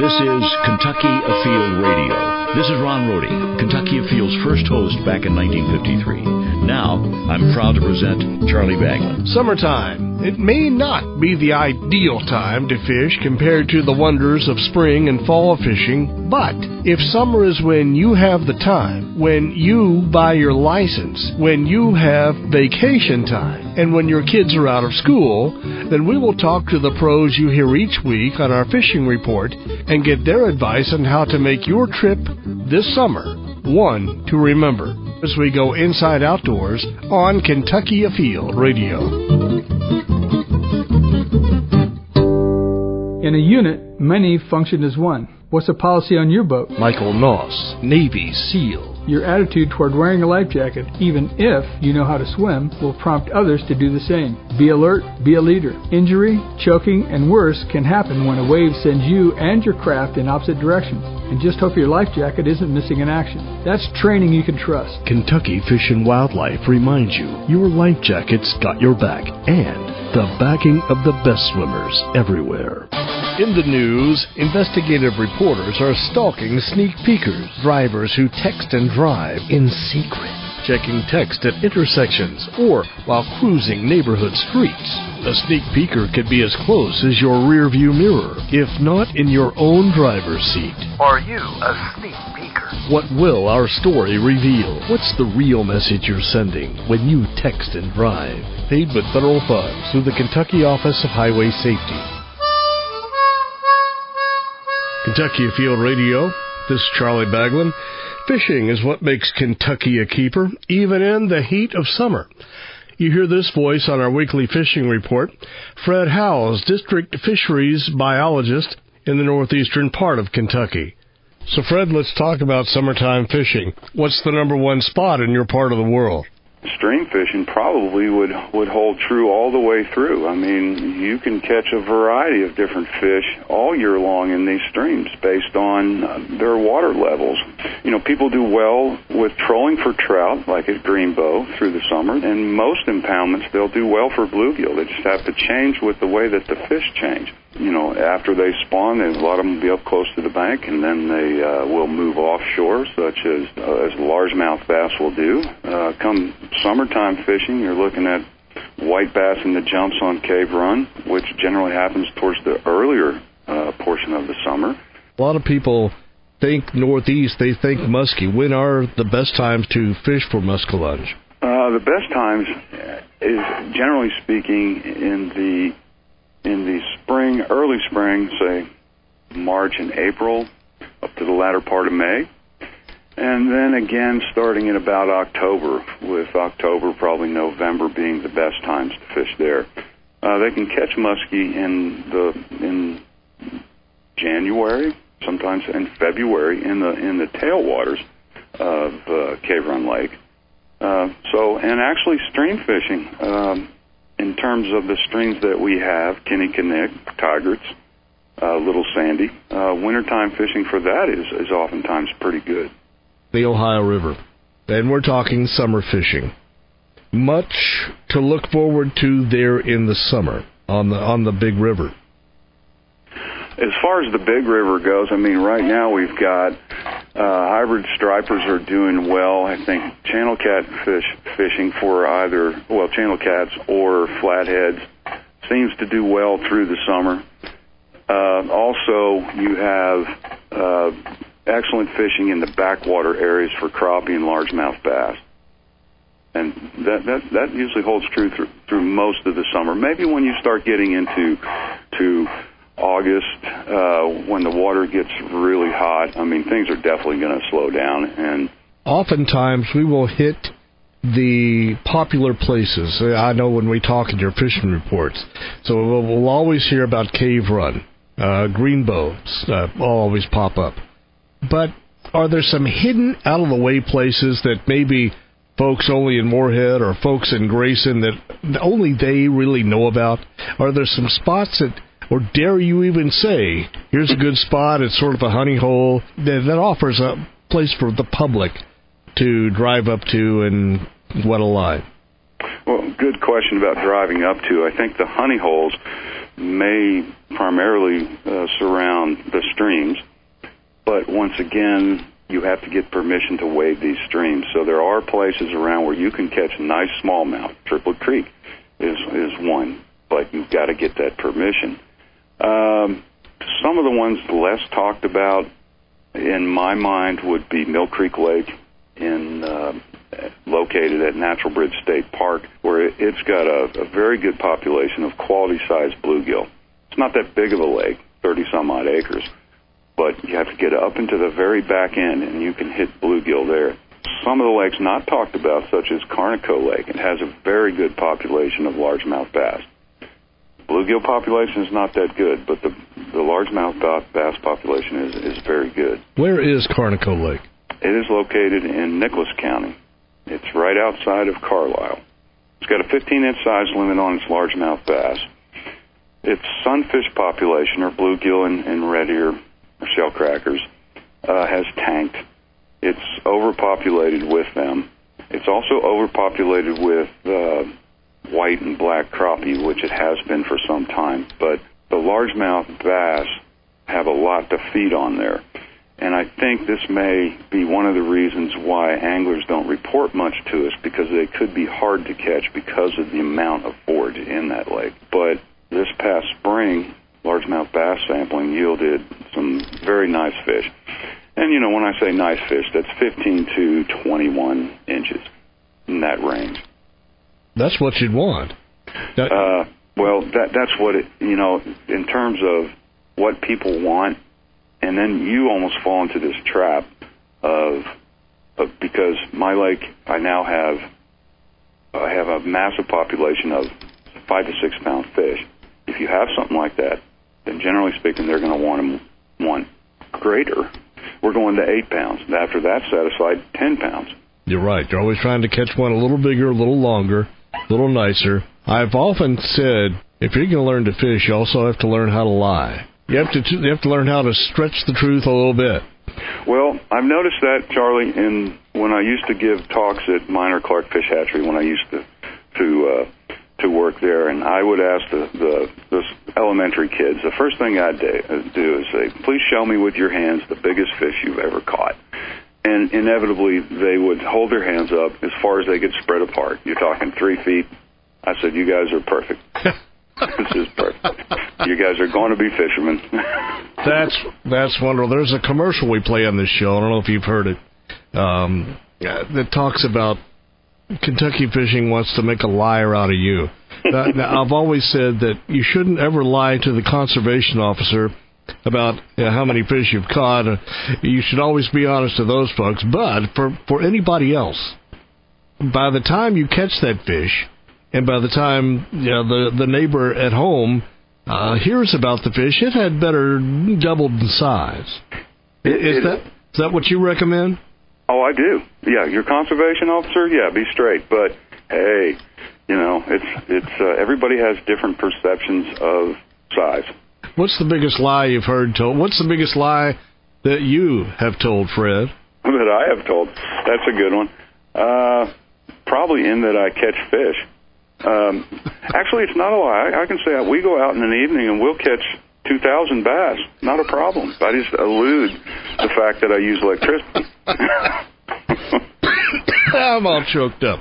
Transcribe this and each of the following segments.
This is Kentucky Afield Radio. This is Ron Rohde, Kentucky Afield's first host back in 1953. Now, I'm proud to present Charlie Baglin. Summertime. It may not be the ideal time to fish compared to the wonders of spring and fall fishing, but if summer is when you have the time, when you buy your license, when you have vacation time, and when your kids are out of school, then we will talk to the pros you hear each week on our fishing report and get their advice on how to make your trip this summer one to remember as we go inside outdoors on Kentucky Afield Radio. In a unit, many function as one. What's the policy on your boat? Michael Noss, Navy SEAL. Your attitude toward wearing a life jacket, even if you know how to swim, will prompt others to do the same. Be alert, be a leader. Injury, choking, and worse can happen when a wave sends you and your craft in opposite directions. And just hope your life jacket isn't missing in action. That's training you can trust. Kentucky Fish and Wildlife reminds you your life jacket's got your back and the backing of the best swimmers everywhere. In the news, investigative reporters are stalking sneak peekers, drivers who text and drive in secret, checking text at intersections or while cruising neighborhood streets. A sneak peeker could be as close as your rearview mirror, if not in your own driver's seat. Are you a sneak peeker? What will our story reveal? What's the real message you're sending when you text and drive? Paid with federal funds through the Kentucky Office of Highway Safety. Kentucky Afield Radio, this is Charlie Baglin. Fishing is what makes Kentucky a keeper, even in the heat of summer. You hear this voice on our weekly fishing report. Fred Howes, District Fisheries Biologist in the northeastern part of Kentucky. So, Fred, let's talk about summertime fishing. What's the number one spot in your part of the world? Stream fishing probably would hold true all the way through. I mean, you can catch a variety of different fish all year long in these streams based on their water levels. You know, people do well with trolling for trout, like at Greenbow, through the summer, and most impoundments, they'll do well for bluegill. They just have to change with the way that the fish change. You know, after they spawn, a lot of them will be up close to the bank, and then they will move offshore, such as largemouth bass will do. Come summertime fishing, you're looking at white bass in the jumps on Cave Run, which generally happens towards the earlier portion of the summer. A lot of people think northeast, they think muskie. When are the best times to fish for muskellunge? The best times is, generally speaking, in the spring, early spring, say March and April, up to the latter part of May. And then again, starting in about October, with October, probably November being the best times to fish there. They can catch muskie in January, sometimes in February, in the tailwaters of Cave Run Lake. And actually stream fishing, in terms of the streams that we have, Kinnickinnick, Tigrets, Little Sandy, wintertime fishing for that is oftentimes pretty good. The Ohio River. And we're talking summer fishing. Much to look forward to there in the summer on the big river. As far as the big river goes, I mean, right now we've got hybrid stripers are doing well. I think channel cat fishing for either, channel cats or flatheads seems to do well through the summer. Also, you have excellent fishing in the backwater areas for crappie and largemouth bass. And that usually holds true through most of the summer. Maybe when you start getting into August, when the water gets really hot, I mean, things are definitely going to slow down. And oftentimes we will hit the popular places. I know when we talk in your fishing reports. So we'll always hear about Cave Run. Greenbows will always pop up. But are there some hidden, out-of-the-way places that maybe folks only in Moorhead or folks in Grayson that only they really know about? Are there some spots that, or dare you even say, here's a good spot, it's sort of a honey hole, that offers a place for the public to drive up to and wet a line? Well, good question about driving up to. I think the honey holes may primarily surround the streams. But once again, you have to get permission to wade these streams. So there are places around where you can catch nice smallmouth. Triplet Creek is one, but you've got to get that permission. Some of the ones less talked about, in my mind, would be Mill Creek Lake, located at Natural Bridge State Park, where it's got a very good population of quality-sized bluegill. It's not that big of a lake, 30-some-odd acres, but you have to get up into the very back end, and you can hit bluegill there. Some of the lakes not talked about, such as Carnico Lake, it has a very good population of largemouth bass. Bluegill population is not that good, but the largemouth bass population is very good. Where is Carnico Lake? It is located in Nicholas County. It's right outside of Carlisle. It's got a 15-inch size limit on its largemouth bass. Its sunfish population, or bluegill and red ear or shellcrackers, has tanked. It's overpopulated with them. It's also overpopulated with white and black crappie, which it has been for some time. But the largemouth bass have a lot to feed on there. And I think this may be one of the reasons why anglers don't report much to us, because they could be hard to catch because of the amount of forage in that lake. But this past spring, largemouth bass sampling yielded some very nice fish. And, you know, when I say nice fish, that's 15 to 21 inches, in that range. That's what you'd want. Well, that's what it, you know, in terms of what people want. And then you almost fall into this trap of because my lake, I have a massive population of 5 to 6 pound fish. If you have something like that, then generally speaking, they're going to want greater. We're going to 8 pounds. And after that's satisfied, 10 pounds. You're right. You're always trying to catch one a little bigger, a little longer, a little nicer. I've often said, if you're going to learn to fish, you also have to learn how to lie. You have to learn how to stretch the truth a little bit. Well, I've noticed that, Charlie, when I used to give talks at Minor Clark Fish Hatchery, when I used to work there, and I would ask the elementary kids, the first thing I'd do is say, please show me with your hands the biggest fish you've ever caught. And inevitably, they would hold their hands up as far as they could spread apart. You're talking 3 feet. I said, you guys are perfect. This is perfect. You guys are going to be fishermen. That's wonderful. There's a commercial we play on this show. I don't know if you've heard it. That talks about Kentucky Fishing wants to make a liar out of you. Now, I've always said that you shouldn't ever lie to the conservation officer about how many fish you've caught. You should always be honest to those folks. But for anybody else, by the time you catch that fish, and by the time the neighbor at home hears about the fish, it had better doubled in size. Is that what you recommend? Oh, I do. Yeah, your conservation officer, yeah, be straight. But hey, you know, it's everybody has different perceptions of size. What's the biggest lie you've heard told? What's the biggest lie that you have told, Fred? That I have told? That's a good one. Probably in that I catch fish. Actually, it's not a lie. I can say we go out in an evening and we'll catch 2,000 bass. Not a problem. I just allude the fact that I use electricity. I'm all choked up.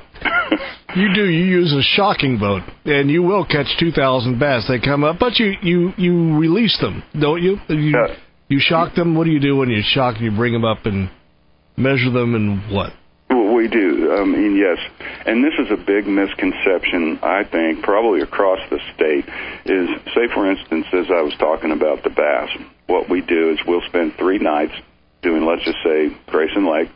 You use a shocking boat, and you will catch 2,000 bass. They come up, but you release them, don't you? You shock them. What do you do when you shock them? You bring them up and measure them and what? We do. I mean, yes. And this is a big misconception, I think, probably across the state, is, say, for instance, as I was talking about the bass, what we do is we'll spend 3 nights doing, let's just say, Grayson Lake,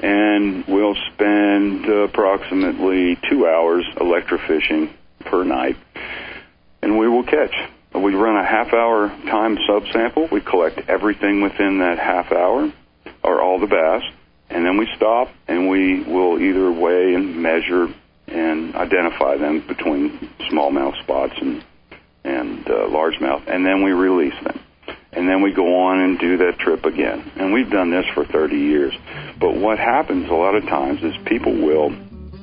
and we'll spend approximately 2 hours electrofishing per night, and we will catch. We run a half-hour time subsample. We collect everything within that half hour, or all the bass, and then we stop, and we will either weigh and measure and identify them between smallmouth spots and largemouth, and then we release them. And then we go on and do that trip again. And we've done this for 30 years. But what happens a lot of times is people will,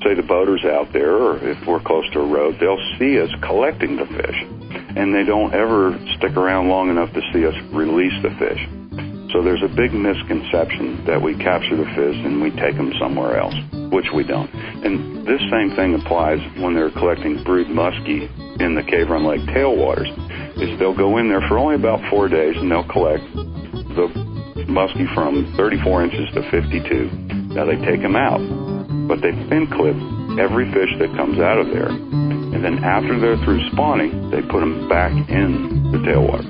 say the boaters out there, or if we're close to a road, they'll see us collecting the fish. and they don't ever stick around long enough to see us release the fish. So there's a big misconception that we capture the fish and we take them somewhere else, which we don't. And this same thing applies when they're collecting brood muskie in the Cave Run Lake tailwaters. Is they'll go in there for only about 4 days and they'll collect the muskie from 34 inches to 52. Now they take them out, but they fin clip every fish that comes out of there. And then after they're through spawning, they put them back in the tailwater.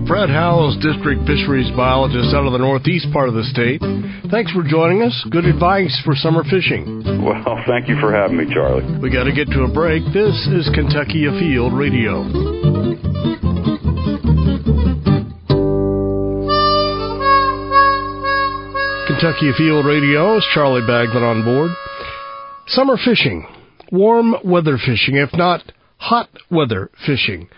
Fred Howells, District Fisheries Biologist out of the northeast part of the state. Thanks for joining us. Good advice for summer fishing. Well, thank you for having me, Charlie. We got to get to a break. This is Kentucky Afield Radio. Kentucky Afield Radio is Charlie Bagman on board. Summer fishing, warm weather fishing, if not hot weather fishing.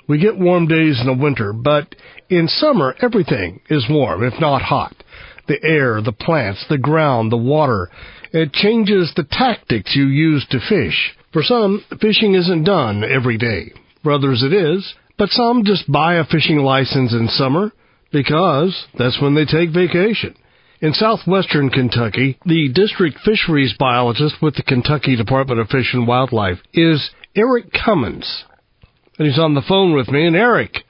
We get warm days in the winter, but in summer, everything is warm, if not hot. The air, the plants, the ground, the water. It changes the tactics you use to fish. For some, fishing isn't done every day. For others it is, but some just buy a fishing license in summer because that's when they take vacation. In southwestern Kentucky, the district fisheries biologist with the Kentucky Department of Fish and Wildlife is Eric Cummins. And he's on the phone with me. And Eric,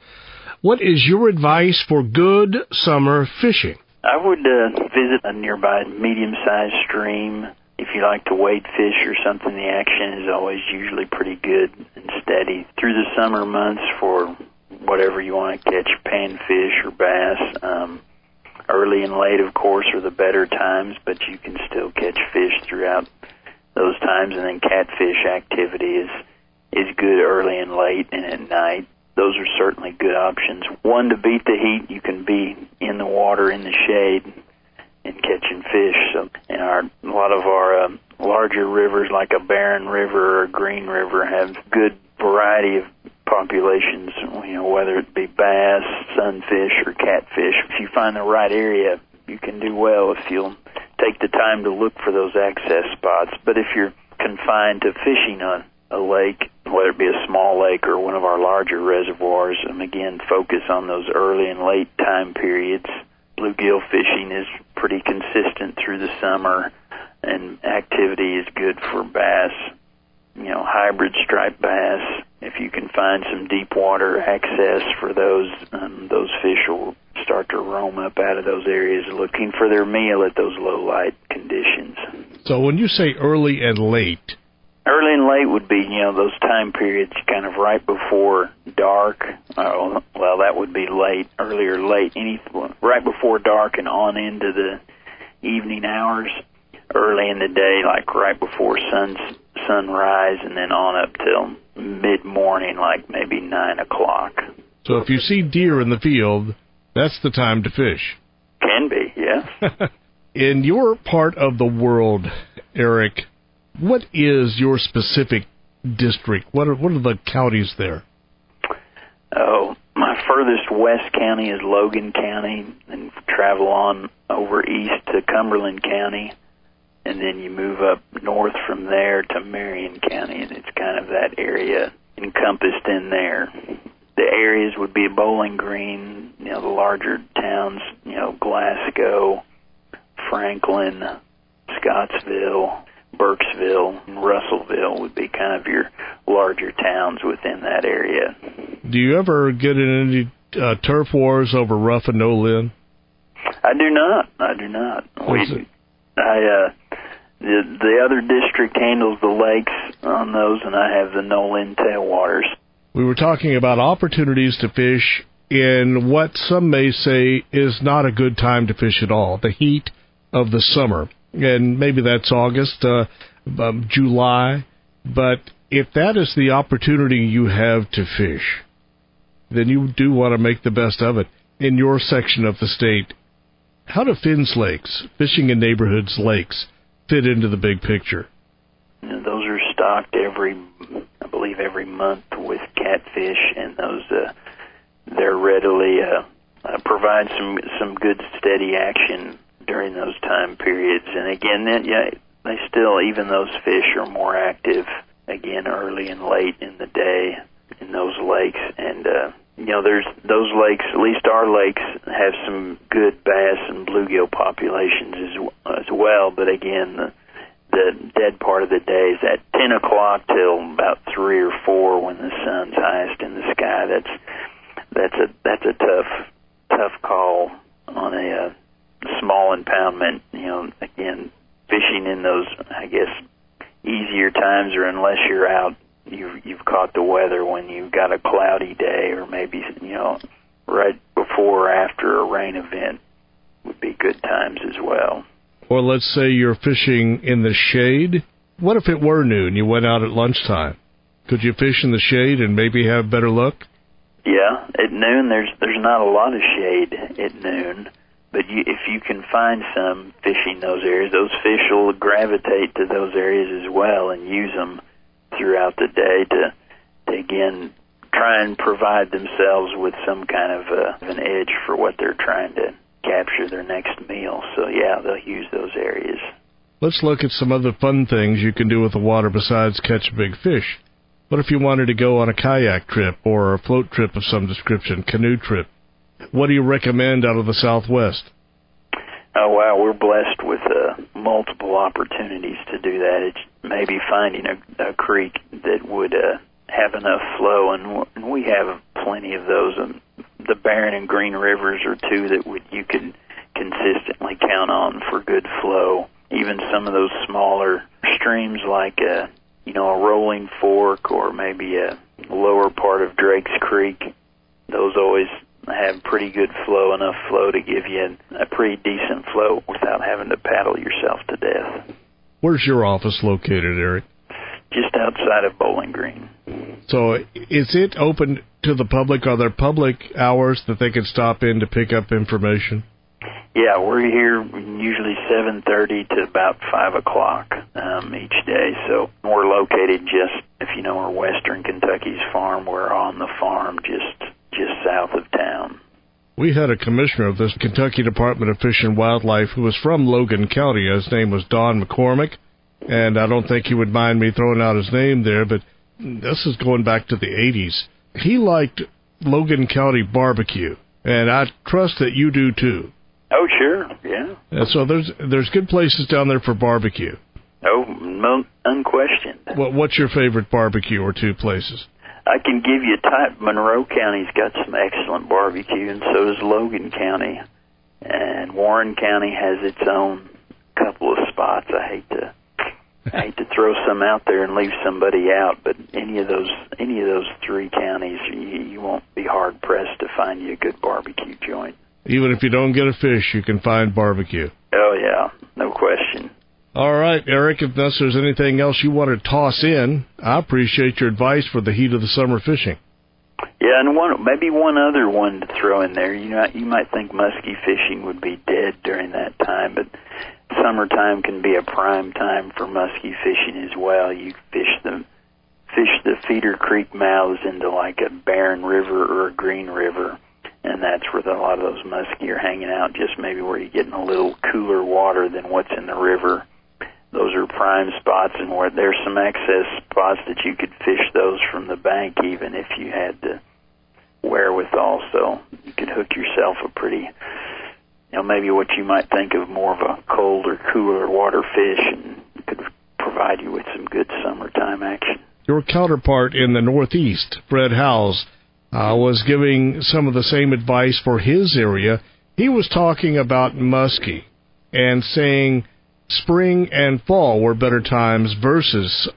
what is your advice for good summer fishing? I would visit a nearby medium-sized stream. If you like to wade fish or something, the action is always usually pretty good and steady. Through the summer months for whatever you want to catch, panfish or bass. Early and late, of course, are the better times, but you can still catch fish throughout those times. And then catfish activity is good early and late and at night. Those are certainly good options. One, to beat the heat, you can be in the water, in the shade, and catching fish. So, and a lot of our larger rivers, like a Barren River or a Green River, have good variety of populations, whether it be bass, sunfish, or catfish. If you find the right area, you can do well if you'll take the time to look for those access spots. But if you're confined to fishing on a lake, whether it be a small lake or one of our larger reservoirs, again, focus on those early and late time periods. Bluegill fishing is pretty consistent through the summer, and activity is good for bass. Hybrid striped bass, if you can find some deep water access for those fish will start to roam up out of those areas looking for their meal at those low light conditions. So when you say early and late, early and late would be, those time periods kind of right before dark. Well, that would be late, early or late. Right before dark and on into the evening hours. Early in the day, like right before sunrise, and then on up till mid-morning, like maybe 9 o'clock. So if you see deer in the field, that's the time to fish. Can be, yeah. In your part of the world, Eric, what is your specific district? What are the counties there? Oh, my furthest west county is Logan County, and travel on over east to Cumberland County, and then you move up north from there to Marion County, and it's kind of that area encompassed in there. The areas would be Bowling Green, the larger towns, Glasgow, Franklin, Scottsville, Burkesville, and Russellville would be kind of your larger towns within that area. Do you ever get in any turf wars over rough and no lin? I do not. The other district handles the lakes on those, and I have the no-lin tailwaters. We were talking about opportunities to fish in what some may say is not a good time to fish at all, the heat of the summer. And maybe that's August, July. But if that is the opportunity you have to fish, then you do want to make the best of it. In your section of the state, how do Finn's Lakes, fishing in neighborhoods lakes, fit into the big picture? Those are stocked every month with catfish, and those they're readily provide some good steady action during those time periods. And again, they still, even those fish are more active again early and late in the day in those lakes. And there's those lakes, at least our lakes, have some good bass and bluegill populations as well. But again, the dead part of the day is at 10 o'clock till about 3 or 4 when the sun's highest in the sky. That's a tough call on a small impoundment. Again, fishing in those, I guess, easier times, or unless you're out, you've caught the weather when you've got a cloudy day, or maybe right before or after a rain event would be good times as well. Or let's say you're fishing in the shade. What if it were noon? You went out at lunchtime. Could you fish in the shade and maybe have better luck? Yeah, at noon there's not a lot of shade at noon, but if you can find some fishing those areas, those fish will gravitate to those areas as well and use them throughout the day to again try and provide themselves with some kind of an edge for what they're trying to capture their next meal. So yeah, they'll use those areas. Let's look at some other fun things you can do with the water besides catch big fish. What if you wanted to go on a kayak trip or a float trip of some description, canoe trip? What do you recommend out of the Southwest? Oh, wow, we're blessed with multiple opportunities to do that. It's maybe finding a creek that would have enough flow, and we have plenty of those. The Barren and Green Rivers are two that you could consistently count on for good flow. Even some of those smaller streams like a Rolling Fork or maybe a lower part of Drake's Creek, those always have pretty good flow, enough flow to give you a pretty decent flow without having to paddle yourself to death. Where's your office located, Eric? Just outside of Bowling Green. So is it open to the public? Are there public hours that they can stop in to pick up information? Yeah, we're here usually 7:30 to about 5 o'clock each day. So we're located just, if you know where Western Kentucky's farm, we're on the farm just south of town. We had a commissioner of the Kentucky Department of Fish and Wildlife who was from Logan County. His name was Don McCormick, and I don't think he would mind me throwing out his name there, but this is going back to the 80s. He liked Logan County barbecue, and I trust that you do too. Oh, sure, yeah. And so there's good places down there for barbecue. Oh, unquestioned. What's your favorite barbecue or two places? I can give you a type. Monroe County's got some excellent barbecue, and so does Logan County. And Warren County has its own couple of spots. I hate to throw some out there and leave somebody out, but any of those three counties, you won't be hard pressed to find you a good barbecue joint. Even if you don't get a fish, you can find barbecue. Oh yeah, no question. All right, Eric, unless there's anything else you want to toss in, I appreciate your advice for the heat of the summer fishing. Yeah, and maybe one other one to throw in there. You might think muskie fishing would be dead during that time, but summertime can be a prime time for muskie fishing as well. You fish the feeder creek mouths into like a Barren River or a Green River, and that's where a lot of those muskie are hanging out, just maybe where you're getting a little cooler water than what's in the river. Those are prime spots, and where there's some access spots that you could fish those from the bank even if you had the wherewithal. So you could hook yourself a pretty, maybe what you might think of more of a cold or cooler water fish, and it could provide you with some good summertime action. Your counterpart in the Northeast, Fred Howes, was giving some of the same advice for his area. He was talking about muskie and saying spring and fall were better times versus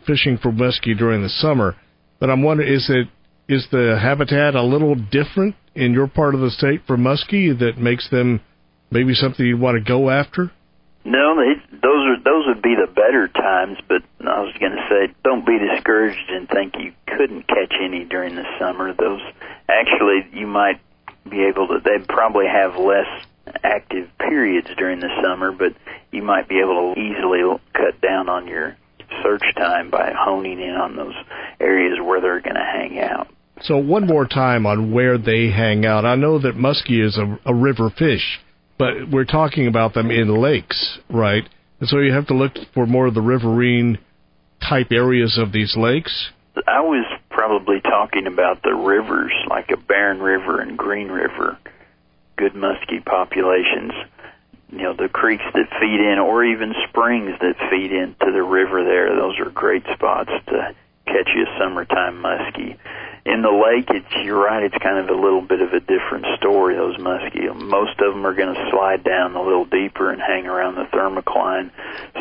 fishing for muskie during the summer. But I'm wondering, is the habitat a little different in your part of the state for muskie that makes them maybe something you want to go after? No, those would be the better times, but I was going to say, don't be discouraged and think you couldn't catch any during the summer. Those, actually, you might be able to, they'd probably have less active periods during the summer, but you might be able to easily cut down on your search time by honing in on those areas where they're going to hang out. So one more time on where they hang out. I know that muskie is a river fish, but we're talking about them in lakes, right? And so you have to look for more of the riverine type areas of these lakes? I was probably probably talking about the rivers, like a Barren River and Green River, good muskie populations. You know, the creeks that feed in, or even springs that feed into the river there, those are great spots to catch you a summertime muskie. In the lake, you're right, it's kind of a little bit of a different story, those muskie. Most of them are going to slide down a little deeper and hang around the thermocline.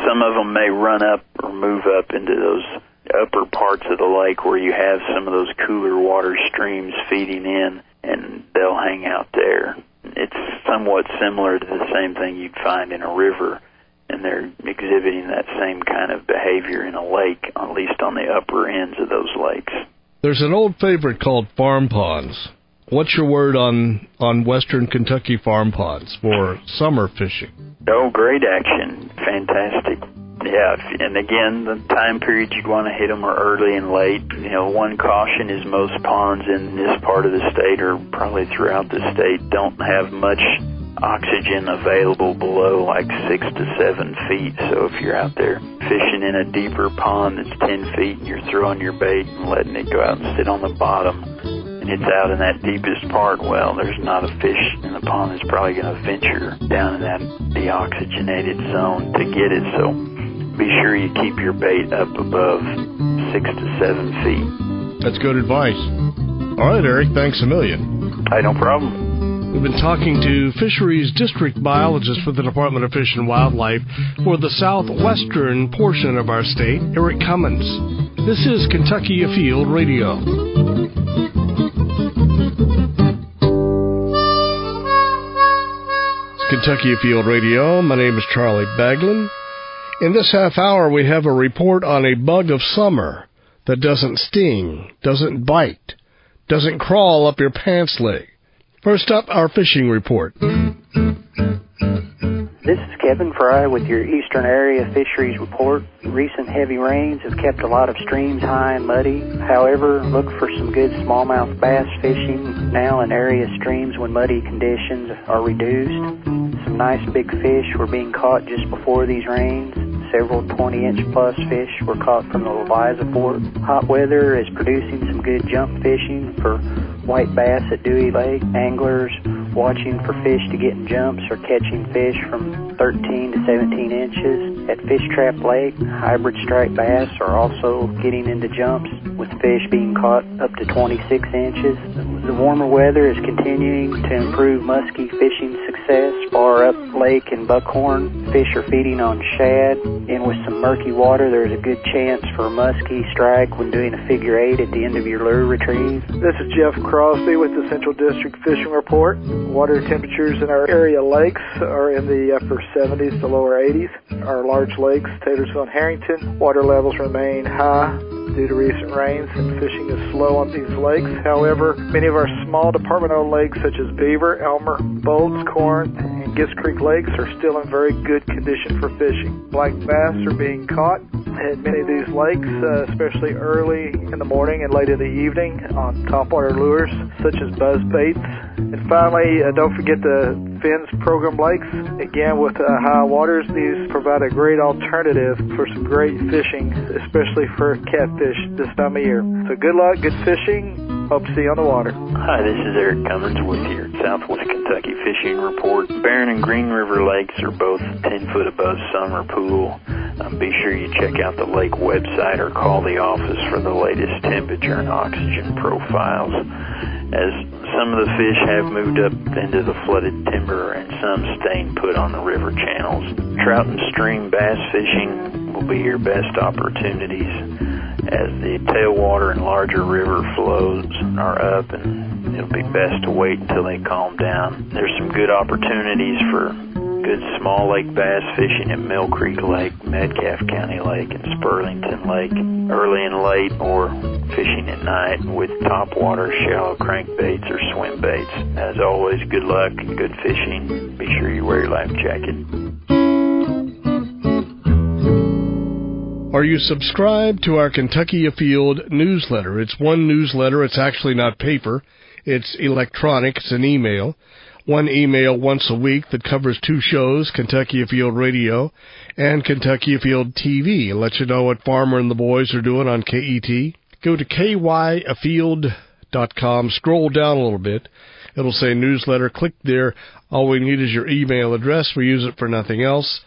Some of them may run up or move up into those upper parts of the lake where you have some of those cooler water streams feeding in, and they'll hang out there. It's somewhat similar to the same thing you'd find in a river, and they're exhibiting that same kind of behavior in a lake, at least on the upper ends of those lakes. There's an old favorite called farm ponds. What's your word on western Kentucky farm ponds for summer fishing? Oh, great action. Fantastic. Yeah, and again, the time period you'd want to hit them are early and late. You know, one caution is most ponds in this part of the state, or probably throughout the state, don't have much oxygen available below like 6 to 7 feet. So if you're out there fishing in a deeper pond that's 10 feet and you're throwing your bait and letting it go out and sit on the bottom, and it's out in that deepest part, well, there's not a fish in the pond that's probably going to venture down in that deoxygenated zone to get it. So be sure you keep your bait up above 6 to 7 feet. That's good advice. All right, Eric, thanks a million. Hey, no problem. We've been talking to Fisheries District Biologist for the Department of Fish and Wildlife for the southwestern portion of our state, Eric Cummins. This is Kentucky Afield Radio. It's Kentucky Afield Radio. My name is Charlie Baglin. In this half hour, we have a report on a bug of summer that doesn't sting, doesn't bite, doesn't crawl up your pants leg. First up, our fishing report. This is Kevin Fry with your Eastern Area Fisheries Report. Recent heavy rains have kept a lot of streams high and muddy. However, look for some good smallmouth bass fishing now in area streams when muddy conditions are reduced. Some nice big fish were being caught just before these rains. Several 20-inch plus fish were caught from the Eliza Fort. Hot weather is producing some good jump fishing for white bass at Dewey Lake. Anglers watching for fish to get in jumps are catching fish from 13 to 17 inches. At Fish Trap Lake, hybrid striped bass are also getting into jumps, with fish being caught up to 26 inches. The warmer weather is continuing to improve muskie fishing success far up lake in Buckhorn. Fish are feeding on shad, and with some murky water, there's a good chance for a muskie strike when doing a figure 8 at the end of your lure retrieve. This is Jeff Crosby with the Central District Fishing Report. Water temperatures in our area lakes are in the upper 70s to lower 80s. Our large lakes, Taylorsville and Harrington, water levels remain high due to recent rains, and fishing is slow on these lakes. However, many of our small department-owned lakes such as Beaver, Elmer, Bolts, Corinth, and Gifts Creek lakes are still in very good condition for fishing. Black bass are being caught at many of these lakes, especially early in the morning and late in the evening on topwater lures such as buzz baits. And finally, don't forget the Finn's Program Lakes. Again, with high waters, these provide a great alternative for some great fishing, especially for catfish this time of year. So good luck, good fishing. Hope to see you on the water. Hi, this is Eric Cummins with your Southwest Kentucky Fishing Report. Barren and Green River Lakes are both 10 foot above summer pool. Be sure you check out the lake website or call the office for the latest temperature and oxygen profiles. As some of the fish have moved up into the flooded timber and some staying put on the river channels. Trout and stream bass fishing will be your best opportunities as the tailwater and larger river flows are up, and it'll be best to wait until they calm down. There's some good opportunities for good small lake bass fishing at Mill Creek Lake, Metcalf County Lake, and Spurlington Lake early and late, or fishing at night with topwater, shallow crankbaits, or swim baits. As always, good luck and good fishing. Be sure you wear your life jacket. Are you subscribed to our Kentucky Afield newsletter? It's one newsletter. It's actually not paper. It's electronic. It's an email. One email once a week that covers 2 shows, Kentucky Afield Radio and Kentucky Afield TV. It lets you know what Farmer and the boys are doing on KET. go to kyafield.com, scroll down a little bit. It'll say newsletter. Click there. All we need is your email address. We use it for nothing else.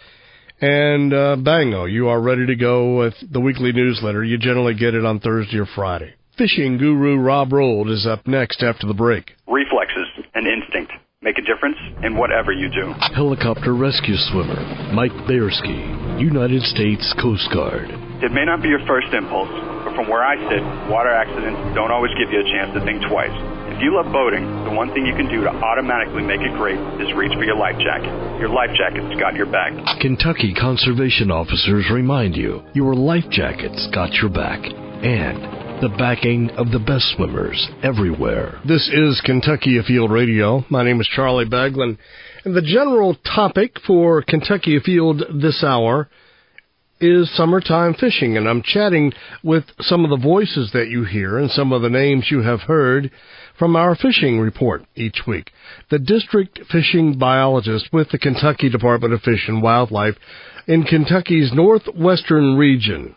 And bango, you are ready to go with the weekly newsletter. You generally get it on Thursday or Friday. Fishing guru Rob Rold is up next after the break. Reflexes and instinct make a difference in whatever you do. Helicopter rescue swimmer Mike Bayersky, United States Coast Guard. It may not be your first impulse, but from where I sit, water accidents don't always give you a chance to think twice. If you love boating, the one thing you can do to automatically make it great is reach for your life jacket. Your life jacket's got your back. Kentucky conservation officers remind you your life jacket's got your back. And the backing of the best swimmers everywhere. This is Kentucky Afield Radio. My name is Charlie Baglin. And the general topic for Kentucky Afield this hour is summertime fishing. And I'm chatting with some of the voices that you hear and some of the names you have heard from our fishing report each week. The district fishing biologist with the Kentucky Department of Fish and Wildlife in Kentucky's northwestern region.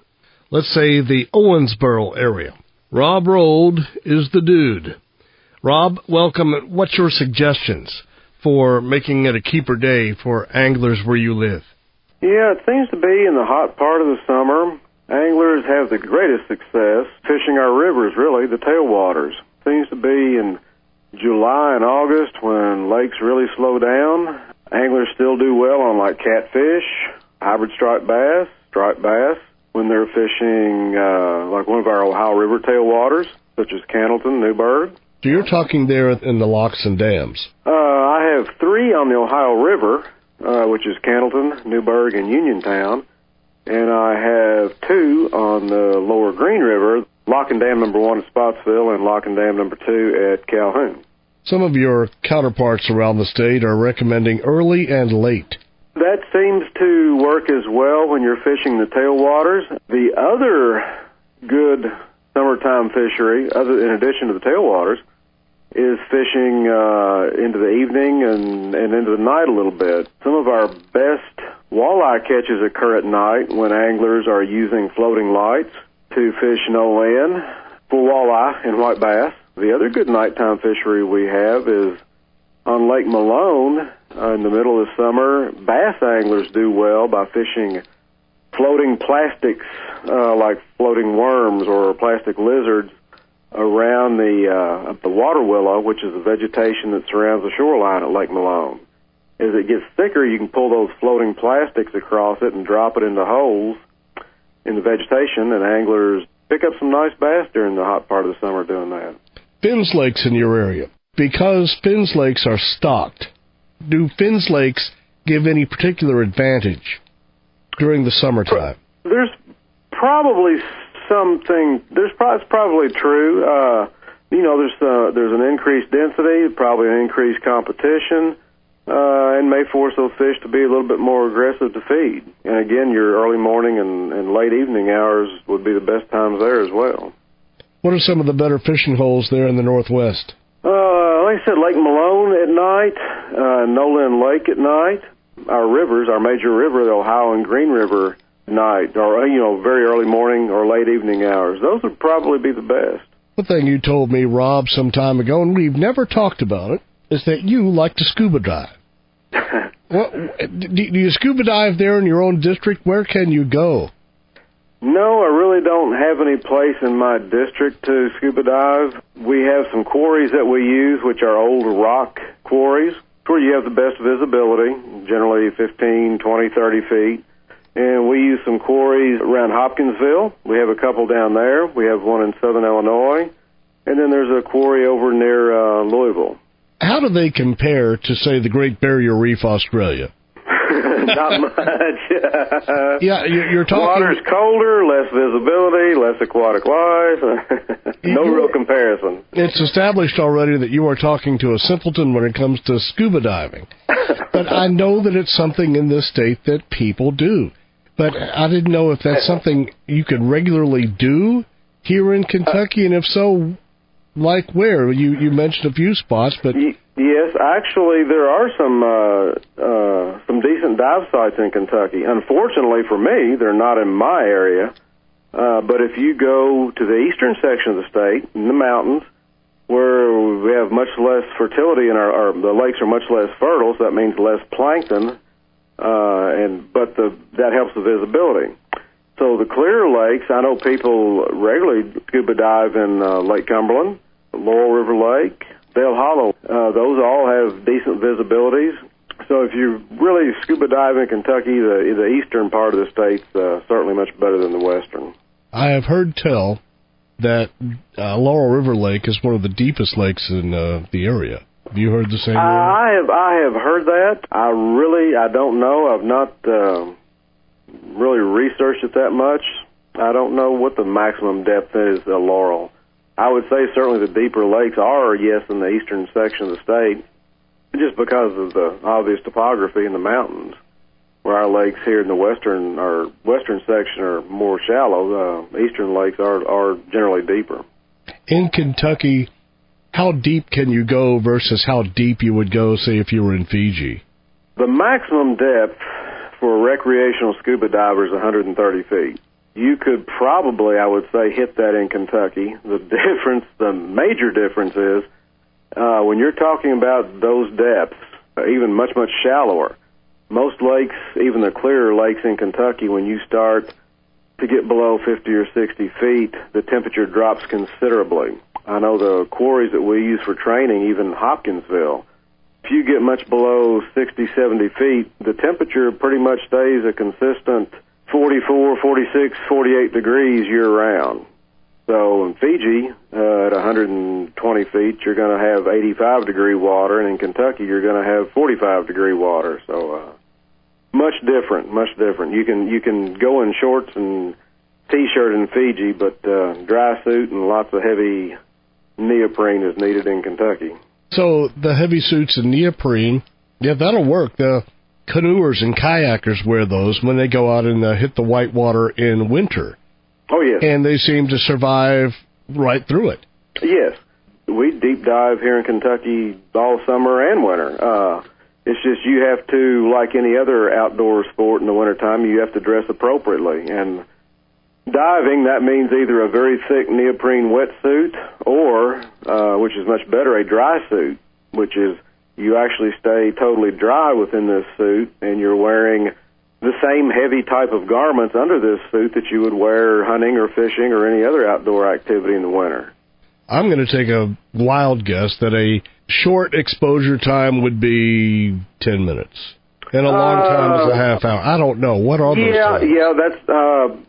Let's say the Owensboro area. Rob Rold is the dude. Rob, welcome. What's your suggestions for making it a keeper day for anglers where you live? Yeah, it seems to be in the hot part of the summer, anglers have the greatest success fishing our rivers, really, the tailwaters. Seems to be in July and August when lakes really slow down. Anglers still do well on like catfish, hybrid striped bass, when they're fishing like one of our Ohio River tailwaters, such as Cannleton, Newburgh. So you're talking there in the locks and dams? I have 3 on the Ohio River, which is Cannleton, Newburgh, and Uniontown. And I have 2 on the lower Green River, Lock and Dam number 1 at Spotsville and Lock and Dam number 2 at Calhoun. Some of your counterparts around the state are recommending early and late. That seems to work as well when you're fishing the tailwaters. The other good summertime fishery, in addition to the tailwaters, is fishing into the evening and into the night a little bit. Some of our best walleye catches occur at night when anglers are using floating lights to fish no land for walleye and white bass. The other good nighttime fishery we have is on Lake Malone. In the middle of the summer, bass anglers do well by fishing floating plastics like floating worms or plastic lizards around the water willow, which is the vegetation that surrounds the shoreline at Lake Malone. As it gets thicker, you can pull those floating plastics across it and drop it into holes in the vegetation, and anglers pick up some nice bass during the hot part of the summer doing that. Fins Lakes in your area. Because Fins Lakes are stocked, do Fins Lakes give any particular advantage during the summertime? There's probably something. It's probably true. There's an increased density, probably an increased competition, and may force those fish to be a little bit more aggressive to feed. And again, your early morning and late evening hours would be the best times there as well. What are some of the better fishing holes there in the Northwest? Like I said, Lake Malone at night, Nolan Lake at night. Our rivers, our major river, the Ohio and Green River at night, or very early morning or late evening hours. Those would probably be the best. One thing you told me, Rob, some time ago, and we've never talked about it, is that you like to scuba dive. Do you scuba dive there in your own district? Where can you go? No, I really don't have any place in my district to scuba dive. We have some quarries that we use, which are old rock quarries, where you have the best visibility, generally 15, 20, 30 feet. And we use some quarries around Hopkinsville. We have a couple down there. We have one in southern Illinois. And then there's a quarry over near Louisville. How do they compare to, say, the Great Barrier Reef, Australia? Not much. Yeah, you're talking... Water's colder, less visibility, less aquatic life. No real comparison. It's established already that you are talking to a simpleton when it comes to scuba diving. But I know that it's something in this state that people do. But I didn't know if that's something you could regularly do here in Kentucky, and if so, like where? You mentioned a few spots, but... Yes, actually, there are some decent dive sites in Kentucky. Unfortunately for me, they're not in my area. But if you go to the eastern section of the state, in the mountains, where we have much less fertility and the lakes are much less fertile, so that means less plankton, but that helps the visibility. So the clear lakes, I know people regularly scuba dive in Lake Cumberland, Laurel River Lake, Dale Hollow. Those all have decent visibilities. So if you really scuba dive in Kentucky, the eastern part of the state's certainly much better than the western. I have heard tell that Laurel River Lake is one of the deepest lakes in the area. Have you heard the same? I have heard that. I don't know. I've not really researched it that much. I don't know what the maximum depth is at Laurel. I would say certainly the deeper lakes are, yes, in the eastern section of the state, just because of the obvious topography in the mountains, where our lakes here in the western section are more shallow. Eastern lakes are generally deeper. In Kentucky, how deep can you go versus how deep you would go, say, if you were in Fiji? The maximum depth for recreational scuba divers is 130 feet. You could probably, I would say, hit that in Kentucky. The major difference is when you're talking about those depths, even much, much shallower, most lakes, even the clearer lakes in Kentucky, when you start to get below 50 or 60 feet, the temperature drops considerably. I know the quarries that we use for training, even Hopkinsville, if you get much below 60, 70 feet, the temperature pretty much stays a consistent 44, 46, 48 degrees year-round. So in Fiji, at 120 feet, you're going to have 85-degree water, and in Kentucky, you're going to have 45-degree water. So much different. You can go in shorts and T-shirt in Fiji, but dry suit and lots of heavy neoprene is needed in Kentucky. So the heavy suits and neoprene, yeah, that'll work. The canoers and kayakers wear those when they go out and hit the white water in winter. Oh, yes. And they seem to survive right through it. Yes. We deep dive here in Kentucky all summer and winter. It's just you have to, like any other outdoor sport in the wintertime, you have to dress appropriately. And diving, that means either a very thick neoprene wetsuit or, which is much better, a dry suit, which is you actually stay totally dry within this suit, and you're wearing the same heavy type of garments under this suit that you would wear hunting or fishing or any other outdoor activity in the winter. I'm going to take a wild guess that a short exposure time would be 10 minutes. And a long time is a half hour. I don't know. What are those times? Yeah, that's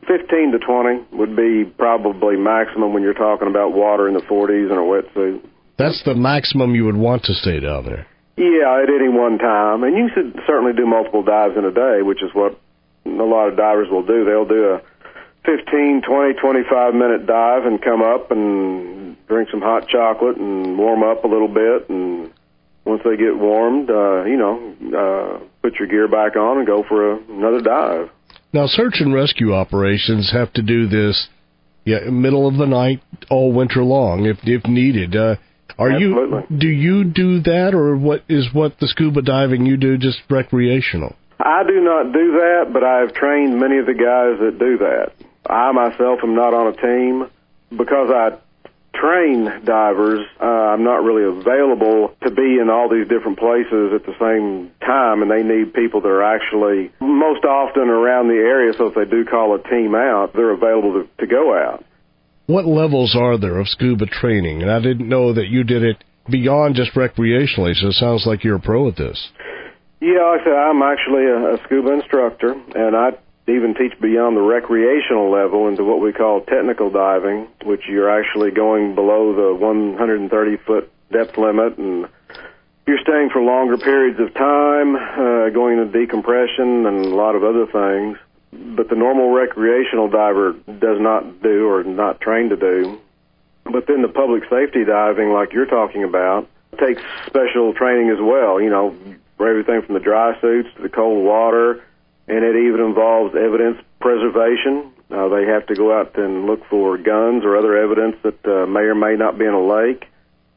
15 to 20 would be probably maximum when you're talking about water in the 40s in a wetsuit. That's the maximum you would want to stay down there. Yeah, at any one time. And you should certainly do multiple dives in a day, which is what a lot of divers will do. They'll do a 15, 20, 25-minute dive and come up and drink some hot chocolate and warm up a little bit. And once they get warmed, put your gear back on and go for another dive. Now, search and rescue operations have to do this middle of the night all winter long if needed. Absolutely. Do you do that, or what the scuba diving you do just recreational? I do not do that, but I have trained many of the guys that do that. I myself am not on a team because I train divers. I'm not really available to be in all these different places at the same time, and they need people that are actually most often around the area, so if they do call a team out, they're available to go out. What levels are there of scuba training? And I didn't know that you did it beyond just recreationally, so it sounds like you're a pro at this. Yeah, like I said, I'm actually a scuba instructor, and I even teach beyond the recreational level into what we call technical diving, which you're actually going below the 130-foot depth limit, and you're staying for longer periods of time, going into decompression and a lot of other things. But the normal recreational diver does not do or not trained to do. But then the public safety diving, like you're talking about, takes special training as well, for everything from the dry suits to the cold water, and it even involves evidence preservation. They have to go out and look for guns or other evidence that may or may not be in a lake,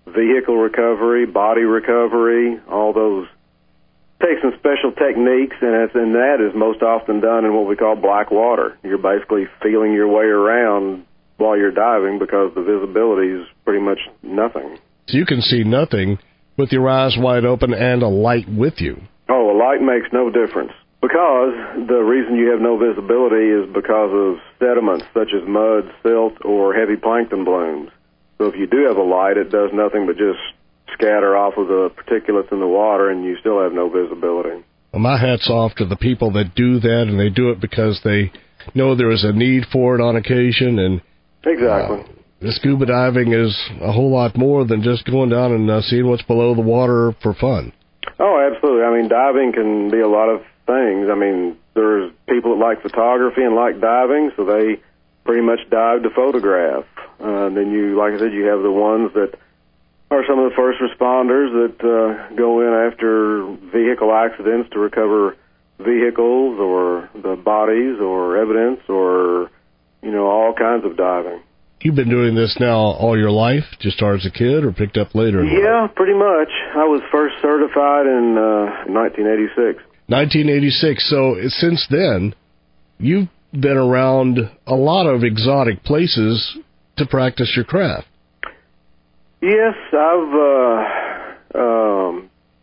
vehicle recovery, body recovery, all those. Takes some special techniques, and that is most often done in what we call black water. You're basically feeling your way around while you're diving because the visibility is pretty much nothing. So you can see nothing with your eyes wide open and a light with you. Oh, a light makes no difference. Because the reason you have no visibility is because of sediments such as mud, silt, or heavy plankton blooms. So if you do have a light, it does nothing but just scatter off of the particulates in the water, and you still have no visibility. Well, my hat's off to the people that do that, and they do it because they know there is a need for it on occasion. And exactly. The scuba diving is a whole lot more than just going down and seeing what's below the water for fun. Oh, absolutely. I mean, diving can be a lot of things. I mean, there's people that like photography and like diving, so they pretty much dive to photograph. Then you, like I said, you have the ones that are some of the first responders that go in after vehicle accidents to recover vehicles or the bodies or evidence or, all kinds of diving. You've been doing this now all your life, just started as a kid or picked up later? Yeah, pretty much. I was first certified in 1986. 1986. So since then, you've been around a lot of exotic places to practice your craft. Yes, I've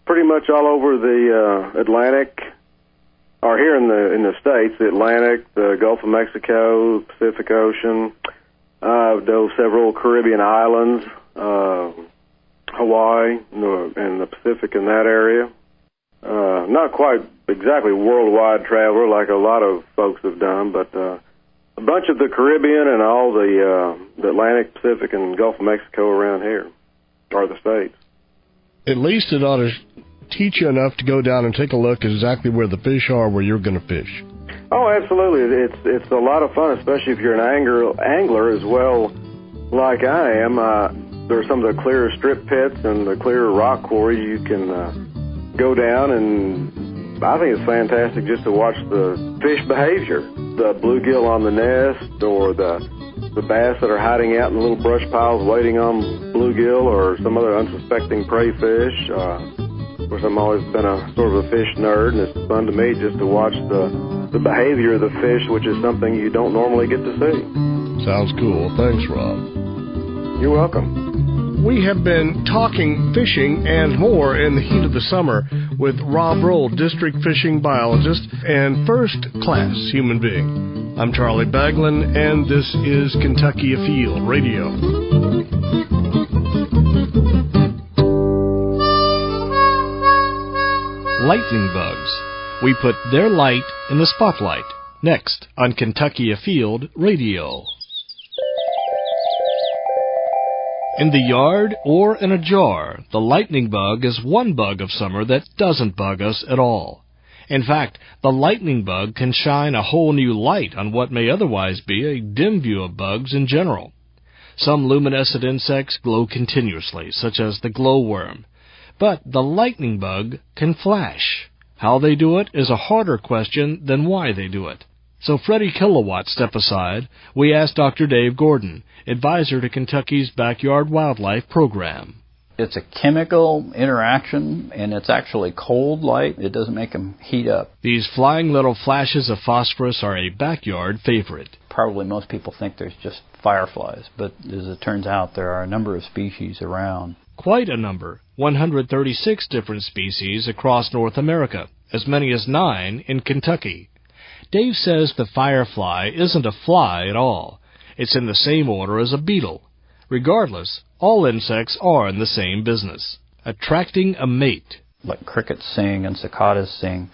pretty much all over the Atlantic, or here in the States, the Atlantic, the Gulf of Mexico, Pacific Ocean. I've dove several Caribbean islands, Hawaii, and the Pacific in that area. Not quite exactly worldwide traveler like a lot of folks have done, but a bunch of the Caribbean and all the Atlantic, Pacific, and Gulf of Mexico around here, or the States. At least it ought to teach you enough to go down and take a look at exactly where the fish are, where you're going to fish. Oh, absolutely. It's a lot of fun, especially if you're an angler as well, like I am. There are some of the clear strip pits and the clear rock quarries you can go down, and I think it's fantastic just to watch the fish behavior. The bluegill on the nest, or the bass that are hiding out in little brush piles waiting on bluegill or some other unsuspecting prey fish. Of course, I've always been a sort of a fish nerd, and it's fun to me just to watch the behavior of the fish, which is something you don't normally get to see. Sounds cool. Thanks, Rob. You're welcome. We have been talking fishing and more in the heat of the summer with Rob Roll, district fishing biologist and first-class human being. I'm Charlie Baglin, and this is Kentucky Afield Radio. Lightning bugs. We put their light in the spotlight. Next on Kentucky Afield Radio. In the yard or in a jar, the lightning bug is one bug of summer that doesn't bug us at all. In fact, the lightning bug can shine a whole new light on what may otherwise be a dim view of bugs in general. Some luminescent insects glow continuously, such as the glowworm. But the lightning bug can flash. How they do it is a harder question than why they do it. So Freddie Kilowatt step aside, we asked Dr. Dave Gordon, advisor to Kentucky's Backyard Wildlife Program. It's a chemical interaction, and it's actually cold light. It doesn't make them heat up. These flying little flashes of phosphorus are a backyard favorite. Probably most people think there's just fireflies, but as it turns out, there are a number of species around. Quite a number, 136 different species across North America, as many as 9 in Kentucky. Dave says the firefly isn't a fly at all. It's in the same order as a beetle. Regardless, all insects are in the same business, attracting a mate. Like crickets sing and cicadas sing,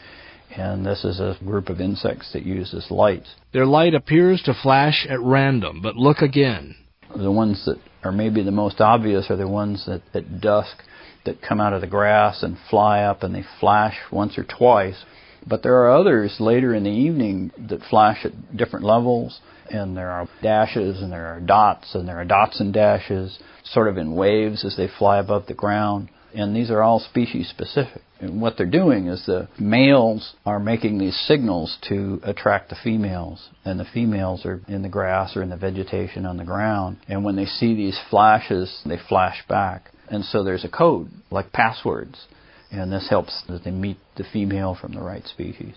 and this is a group of insects that uses lights. Their light appears to flash at random, but look again. The ones that are maybe the most obvious are the ones that at dusk that come out of the grass and fly up, and they flash once or twice. But there are others later in the evening that flash at different levels, and there are dashes, and there are dots, and there are dots and dashes, sort of in waves as they fly above the ground. And these are all species specific. And what they're doing is the males are making these signals to attract the females, and the females are in the grass or in the vegetation on the ground. And when they see these flashes, they flash back. And so there's a code, like passwords. and this helps that they meet the female from the right species.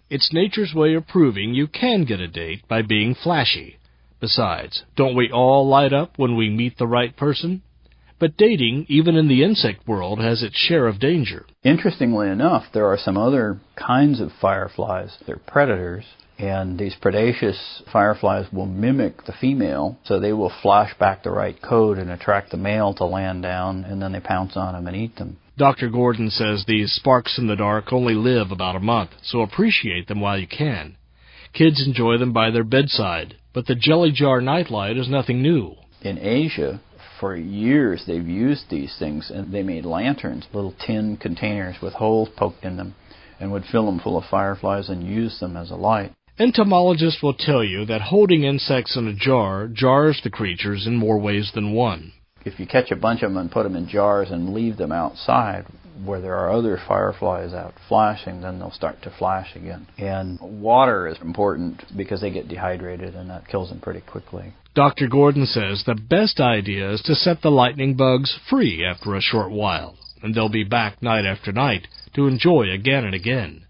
It's nature's way of proving you can get a date by being flashy. Besides, don't we all light up when we meet the right person? But dating, even in the insect world, has its share of danger. Interestingly enough, there are some other kinds of fireflies. They're predators, and these predaceous fireflies will mimic the female, so they will flash back the right code and attract the male to land down, and then they pounce on them and eat them. Dr. Gordon says these sparks in the dark only live about a month, so appreciate them while you can. Kids enjoy them by their bedside, but the jelly jar nightlight is nothing new. In Asia, for years they've used these things, and they made lanterns, little tin containers with holes poked in them, and would fill them full of fireflies and use them as a light. Entomologists will tell you that holding insects in a jar jars the creatures in more ways than one. If you catch a bunch of them and put them in jars and leave them outside where there are other fireflies out flashing, then they'll start to flash again. And water is important because they get dehydrated, and that kills them pretty quickly. Dr. Gordon says the best idea is to set the lightning bugs free after a short while, and they'll be back night after night to enjoy again and again.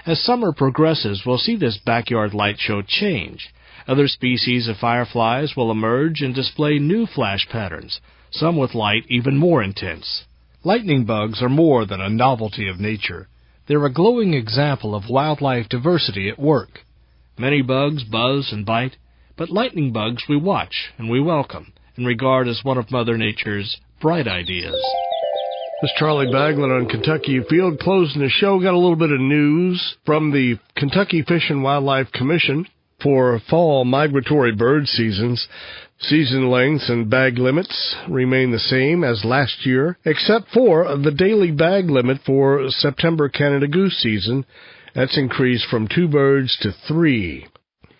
As summer progresses, we'll see this backyard light show change. Other species of fireflies will emerge and display new flash patterns, some with light even more intense. Lightning bugs are more than a novelty of nature. They're a glowing example of wildlife diversity at work. Many bugs buzz and bite, but lightning bugs we watch and we welcome and regard as one of Mother Nature's bright ideas. This is Charlie Baglin on Kentucky Afield. Closing the show, got a little bit of news from the Kentucky Fish and Wildlife Commission for fall migratory bird seasons. Season lengths and bag limits remain the same as last year, except for the daily bag limit for September Canada goose season. That's increased from 2 birds to 3.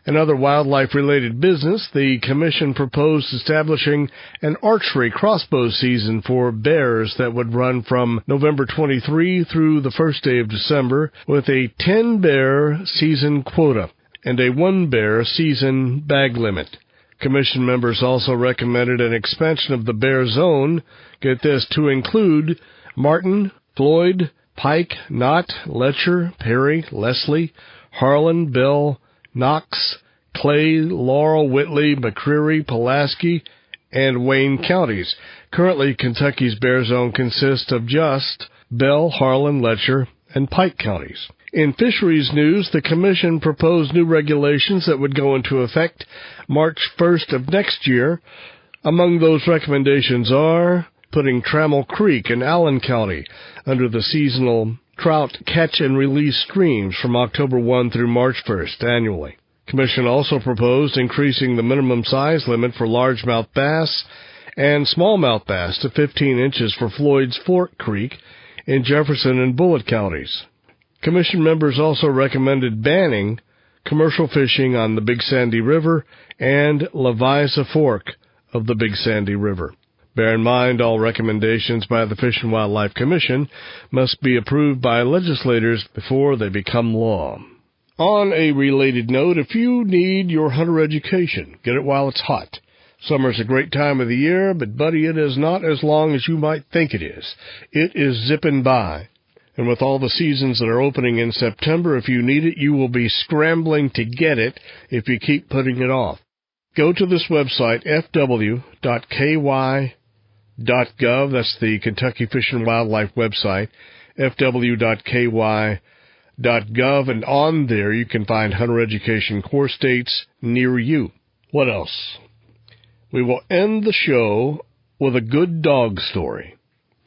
In other wildlife-related business, the Commission proposed establishing an archery crossbow season for bears that would run from November 23 through the first day of December, with a 10-bear season quota and a 1-bear season bag limit. Commission members also recommended an expansion of the bear zone, get this, to include martin, Floyd, pike, knot, letcher, Perry, Leslie, Harlan, Bell, Knox, Clay, Laurel, Whitley, McCreary, Pulaski, and Wayne counties. Currently, Kentucky's bear zone consists of just Bell, Harlan, Letcher, and Pike counties. In fisheries news, the Commission proposed new regulations that would go into effect March 1st of next year. Among those recommendations are putting Trammell Creek in Allen County under the seasonal trout catch and release streams from October 1 through March 1st annually. Commission also proposed increasing the minimum size limit for largemouth bass and smallmouth bass to 15 inches for Floyd's Fork Creek in Jefferson and Bullitt counties. Commission members also recommended banning commercial fishing on the Big Sandy River and Leviza Fork of the Big Sandy River. Bear in mind, all recommendations by the Fish and Wildlife Commission must be approved by legislators before they become law. On a related note, if you need your hunter education, get it while it's hot. Summer's a great time of the year, but, buddy, it is not as long as you might think it is. It is zipping by. And with all the seasons that are opening in September, if you need it, you will be scrambling to get it if you keep putting it off. Go to this website, fw.ky.gov. That's the Kentucky Fish and Wildlife website, fw.ky.gov. And on there you can find hunter education course dates near you. What else? We will end the show with a good dog story.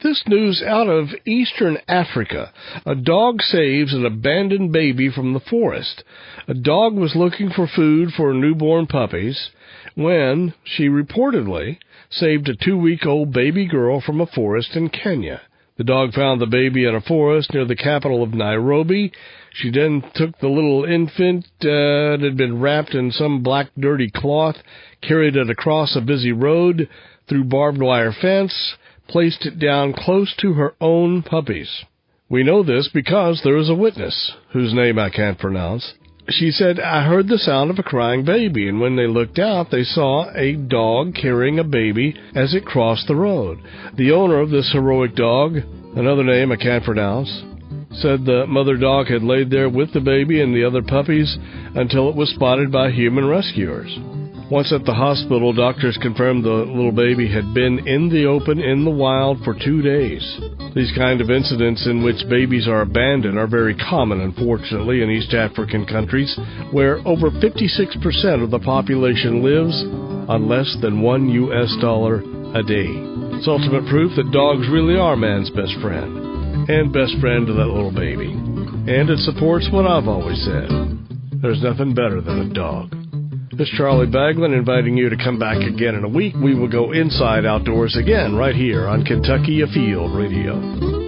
This news out of eastern Africa. A dog saves an abandoned baby from the forest. A dog was looking for food for newborn puppies when she reportedly saved a 2-week-old baby girl from a forest in Kenya. The dog found the baby in a forest near the capital of Nairobi. She then took the little infant that had been wrapped in some black dirty cloth, carried it across a busy road, through barbed wire fence, placed it down close to her own puppies. We know this because there is a witness, whose name I can't pronounce. She said, "I heard the sound of a crying baby, and when they looked out, they saw a dog carrying a baby as it crossed the road. The owner of this heroic dog another name I can't pronounce, said the mother dog had laid there with the baby and the other puppies until it was spotted by human rescuers. Once at the hospital, doctors confirmed the little baby had been in the open in the wild for 2 days. These kind of incidents in which babies are abandoned are very common, unfortunately, in East African countries, where over 56% of the population lives on less than $1 a day. It's ultimate proof that dogs really are man's best friend, and best friend to that little baby. And it supports what I've always said. There's nothing better than a dog. This is Charlie Baglin inviting you to come back again in a week. We will go inside outdoors again right here on Kentucky Afield Radio.